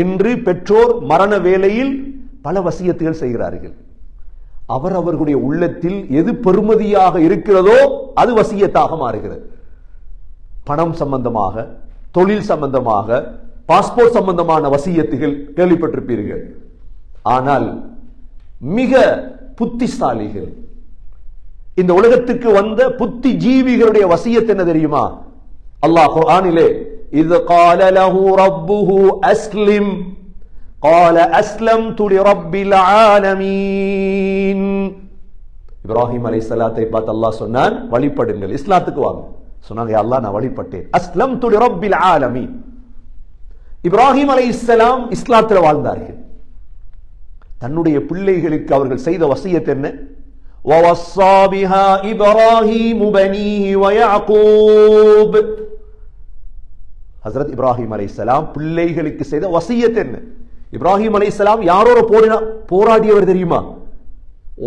இன்று பெற்றோர் மரண வேளையில் பல வசியத்துகள் செய்கிறார்கள். அவர்களுடைய உள்ளத்தில் எது பெறுமதியாக இருக்கிறதோ அது வசியத்தாக மாறுகிறது. பணம் சம்பந்தமாக, தொழில் சம்பந்தமாக, பாஸ்போர்ட் சம்பந்தமான வசியத்துகள் கேள்விப்பட்டிருப்பீர்கள். ஆனால் மிக புத்திசாலிகள், இந்த உலகத்துக்கு வந்த புத்தி ஜீவிகளுடைய வசியத் என்ன தெரியுமா? அல்லாஹ் குர்ஆனிலே இذ قال له ربه أسلم قال أسلمت لرب العالمين. இப்ராஹிம் அலைஹிஸ்ஸலாத்தை பார்த்து அல்லாஹ் சொன்னான், வழிபடுங்கள், இஸ்லாத்துக்கு வாங்க. சொன்னாங்க, யா அல்லாஹ் நான் வழிபட்டேன். அஸ்லம்து லிரப்பில் ஆலமீன். இப்ராஹிம் அலைஹிஸ்ஸலாம் இஸ்லாத்தில் வாழ்ந்தார்கள். தன்னுடைய பிள்ளைகளுக்கு அவர்கள் செய்த வசியத் என்ன? وَوَصَّى بِهَا إِبْرَاهِيمُ بَنِيهِ وَيَعْقُوبُ. ஹஜ்ரத் இப்ராஹிம் அலைஹிஸ்ஸலாம் பிள்ளைகளுக்கு செய்த வசியத் என்ன? இப்ராஹிம் அலைஹிஸ்ஸலாம் யாரோட போராடியவர் தெரியுமா?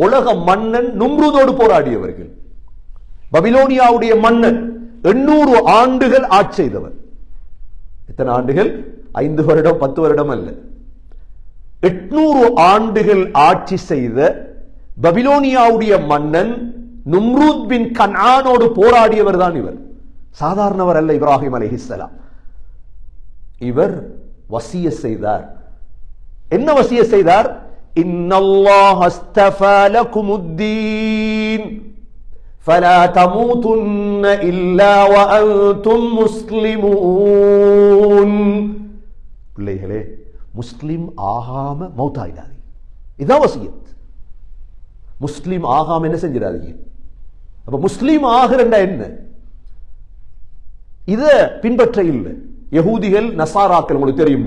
உலக மன்னன் நும்ரூதோடு போராடியவர்கள். பபிலோனியாவுடைய மன்னன் 800 ஆண்டுகள் ஆட்சி செய்தவர். எத்தனை ஆண்டுகள்? 5 வருடம் 10 வருடம் அல்ல, 800 ஆண்டுகள் ஆட்சி செய்த பபிலோனியாவுடைய மன்னன் நும்ரூத் பின் கன்ஆனோடு போராடியவர் தான் இவர். சாதாரணவர் அல்ல இப்ராஹிம் அலைஹிஸ்ஸலாம். இவர் வசிய செய்தார். என்ன வசிய செய்தார்? இன்னல்லாஹ அஸ்தஃபா லகுமுத்தீன் ஃபலா தமூதுன்ன இல்லா வஅன்தும் முஸ்லிமூன். பிள்ளைகளே, முஸ்லிம் ஆகாம மௌத்தாயிடாதீங்க. இதான் வசியத். முஸ்லிம் ஆகாம என்ன செஞ்சிடாதீங்க. அப்ப முஸ்லிம் ஆகிறண்டா என்ன? இத பின்பற்ற இல்லை யகூதிகள், நசாராக்கள். உங்களுக்கு தெரியும்.